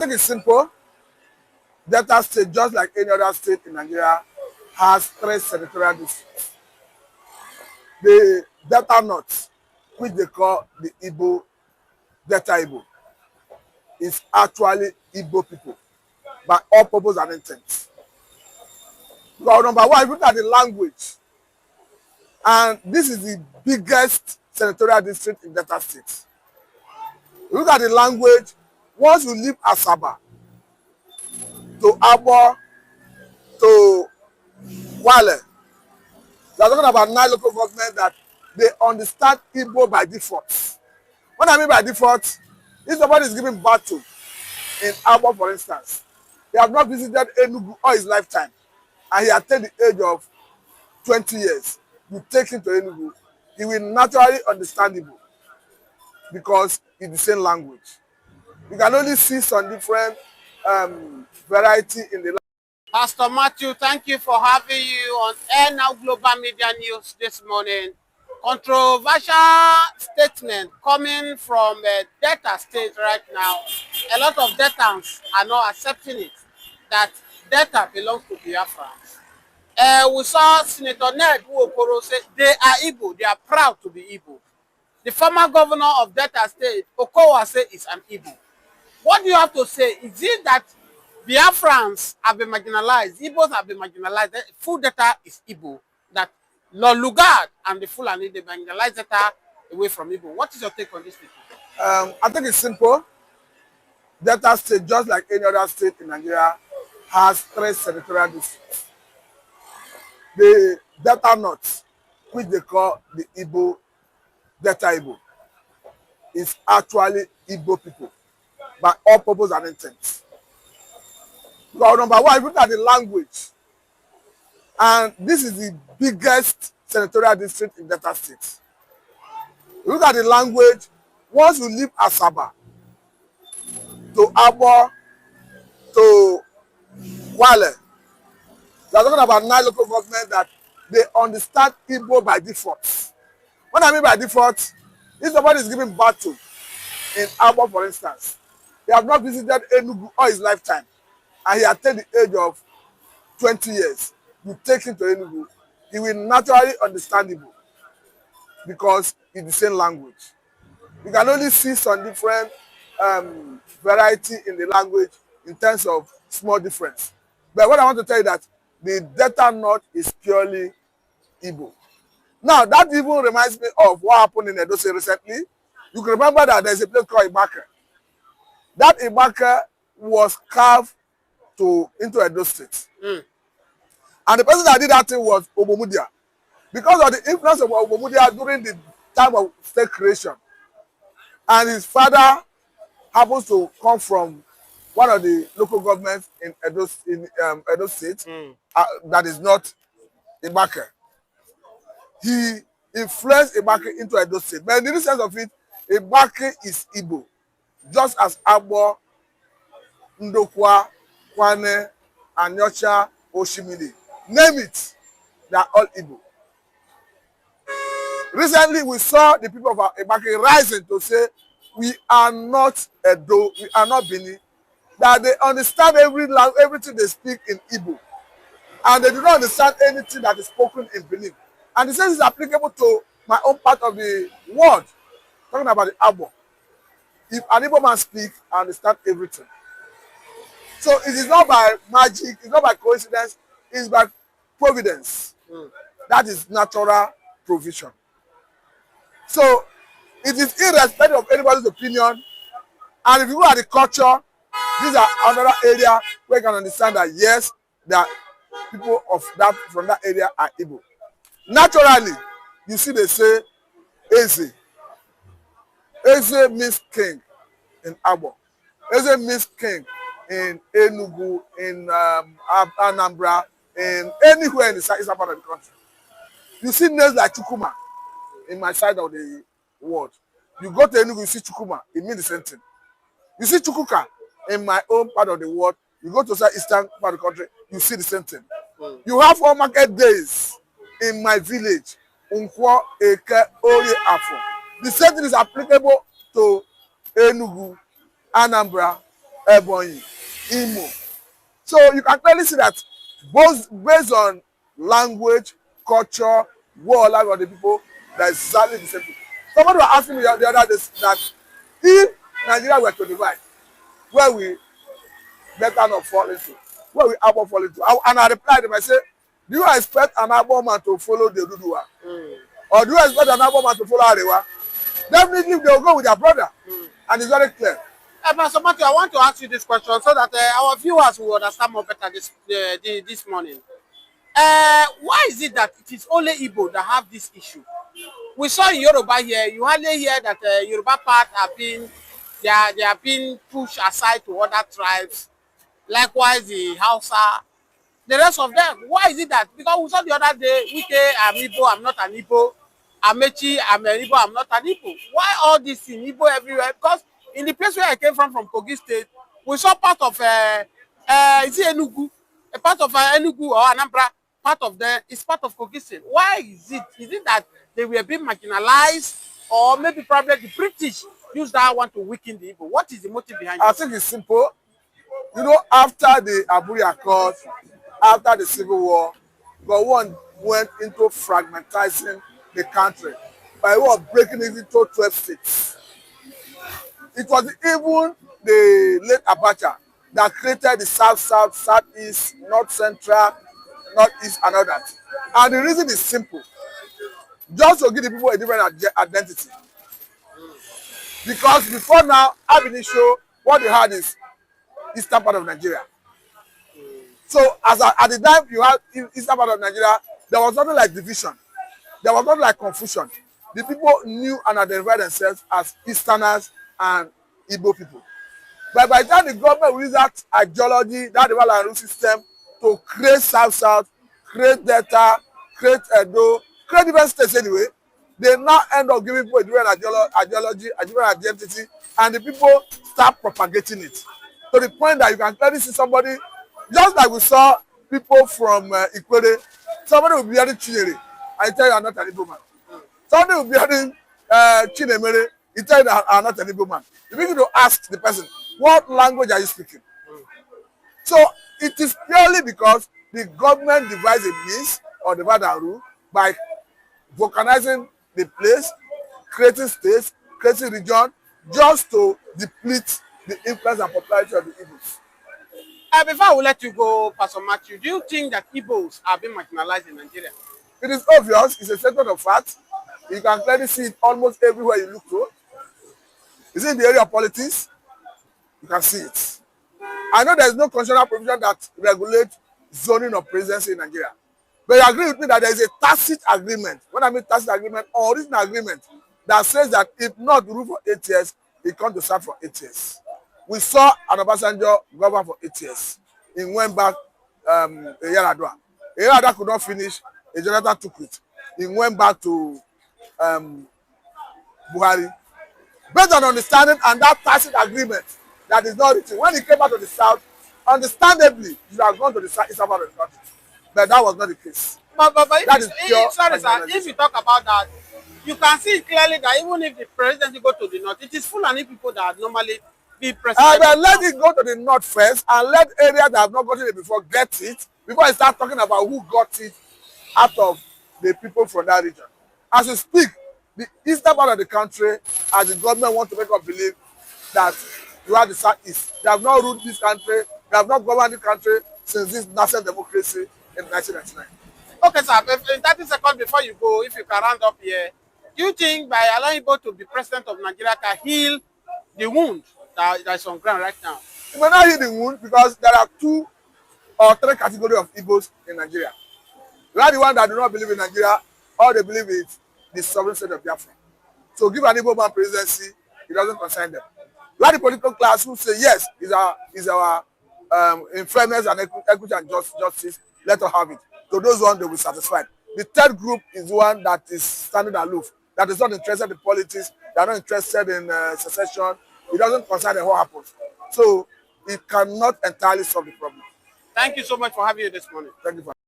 I think it's simple. Delta State, just like any other state in Nigeria, has 3 senatorial districts. The Delta North, which they call the Igbo, Delta Igbo, is actually Igbo people by all purpose and intent. Because number one, if you look at the language, and this is the biggest senatorial district in Delta State. Look at the language. Once you leave Asaba to Abo to Wale, they are talking about 9 local governments that they understand Igbo by default. What I mean by default, if somebody is giving birth to in Abo, for instance, he has not visited Enugu all his lifetime, and he attained the age of 20 years. You take him to Enugu, he will naturally understand Igbo because it's the same language. You can only see some different variety in the language. Pastor Matthew, thank you for having you on Air Now Global Media News this morning. Controversial statement coming from Delta State right now. A lot of Deltans are not accepting it, that Delta belongs to Biafra. We saw Senator Ned Nwokoro say they are Igbo, they are proud to be Igbo. The former governor of Delta State, Okowa, said is an Igbo. What do you have to say? Is it that Biafrans have been marginalized, Igbos have been marginalized, full Delta is Igbo, that Lord Lugard and the Fulani, they marginalized Delta away from Igbo? What is your take on this? I think it's simple. Delta State, just like any other state in Nigeria, has 3 senatorial districts. The Delta North, which they call the Igbo, Delta Igbo, is actually Igbo people by all purpose and intent. Because number one, if you look at the language, and this is the biggest senatorial district in Delta State. Look at the language. Once you leave Asaba to Abo to Wale, they are talking about 9 local governments that they understand Igbo by default. What I mean by default, if somebody is giving birth to in Abo, for instance, he has not visited Enugu all his lifetime, and he attained the age of 20 years. You take him to Enugu, he will naturally understand Igbo because it's the same language. You can only see some different variety in the language in terms of small difference. But what I want to tell you that the Delta North is purely Igbo. Now, that even reminds me of what happened in Edo State recently. You can remember that there's a place called Ibaka. That Ibaka was carved into Edo State. And the person that did that thing was Obomudia. Because of the influence of Obomudia during the time of state creation. And his father happens to come from one of the local governments in Edo State that is not Ibaka. He influenced Ibaka into Edo State. But in the sense of it, Ibaka is Igbo. Just as Abo, Ndokwa, Kwane, Anyocha, Oshimili. Name it, they are all Igbo. Recently, we saw the people of Ibaka rising to say, we are not Edo, we are not Bini, that they understand everything they speak in Igbo. And they do not understand anything that is spoken in Benin. And the same is applicable to my own part of the world, talking about the Abo. If an Igbo man speaks, I understand everything. So it is not by magic, it's not by coincidence, it's by providence. That is natural provision. So it is irrespective of anybody's opinion. And if you look at the culture, these are another area where you can understand that yes, that people of that from that area are Igbo. Naturally, you see they say Eze. Eze means king in Abo. Eze means king in Enugu, in Anambra, in anywhere in the southern part of the country. You see names like Chukuma in my side of the world. You go to Enugu, you see Chukuma, it means the same thing. You see Chukuka in my own part of the world, you go to the eastern part of the country, you see the same thing. You have 4 market days in my village, Unkwo, Eke, Oye, Afo. The same thing is applicable to Enugu, Anambra, Ebonyi, Imo. So you can clearly see that both based on language, culture, war of the people, that is exactly the same thing. Somebody was asking me the other day that if Nigeria were to divide, where we better not fall into, where we Abo fall into. And I replied him, I said, do you expect an Abo man to follow the Duduwa? Or do you expect an Abo man to follow Arewa? Definitely they will go with their brother. And it's very clear. Pastor Matthew, I want to ask you this question so that our viewers will understand more better this morning. Why is it that it is only Igbo that have this issue? We saw in Yoruba here, you hardly hear that Yoruba part they are being pushed aside to other tribes. Likewise, the Hausa, the rest of them. Why is it that? Because we saw the other day, Wike, I'm Igbo, I'm not an Igbo. Amechi, I'm an Igbo, I'm not an Igbo. Why all this in Igbo everywhere? Because in the place where I came from Kogi State, we saw part of is it Enugu? A part of Enugu or Anambra, part of them is part of Kogi State. Why is it? Is it that they were being marginalized, or maybe probably the British use that one to weaken the Igbo? What is the motive behind it? I think it's simple. You know, after the Aburi Accord, after the Civil War, God went into fragmentizing the country by way of breaking it into 12 states. It was even the late Abacha that created the South, Southeast, North Central, Northeast, and all that. And the reason is simple. Just to give the people a different identity. Because before now, Ab initio, what they had is eastern part of Nigeria. So at the time you had eastern part of Nigeria, there was nothing like division. There was nothing like confusion. The people knew and identified themselves as Easterners and Igbo people. But by the time the government used that ideology, that development and rule system to create South, create Delta, create Edo, create different states anyway, they now end up giving people a different ideology, a different identity, and the people start propagating it. To the point that you can clearly see somebody, just like we saw people from Ikwere, somebody will be hearing Chinyere, and tell you I'm not an Igbo man. Somebody will be hearing Chinemere, he tell you that I'm not an Igbo man. You begin to ask the person, what language are you speaking? So it is purely because the government devised a means or divide and rule by vulcanizing the place, creating states, creating region, just to deplete the influence and popularity of the Igbos. Before I will let you go, Pastor Matthew, do you think that Igbos are being marginalized in Nigeria? It is obvious, it's a statement of fact. You can clearly see it almost everywhere you look to. Is it in the area of politics? You can see it. I know there is no constitutional provision that regulates zoning of presidency in Nigeria. But you agree with me that there is a tacit agreement. When I mean tacit agreement, or original agreement, that says that if not rule for 8 years, he comes to serve for 8 years. We saw an Obasanjo govern for 8 years. He went back a year ago. A year ago could not finish. A Jonathan took it. He went back to Buhari. Based on understanding and that tacit agreement that is not written. When he came back to the south, understandably, he should have gone to the eastern part of the country. But that was not the case. But if you talk about that, you can see clearly that even if the presidency go to the north, it is Fulani people that normally be president. But let it go to the north first and let areas that have not gotten it before get it before I start talking about who got it out of the people from that region. As we speak, the eastern part of the country, as the government wants to make us believe that you are the southeast. They have not ruled this country, they have not governed the country since this nascent democracy in 1999. Okay, sir, in 30 seconds before you go, if you can round up here, do you think by allowing Igbo to be president of Nigeria can heal the wound that is on ground right now? It may not heal the wound because there are 2 or 3 categories of Igbos in Nigeria. You are the one that do not believe in Nigeria, all they believe is the sovereign state of Biafra. So give an Igbo man presidency, it doesn't concern them. You are the political class who say yes, is our in fairness and equity and justice, let us have it. So those ones they will be satisfied. The third group is the one that is standing aloof, that is not interested in politics, they are not interested in secession. It doesn't concern them what happens. So it cannot entirely solve the problem. Thank you so much for having you this morning. Thank you for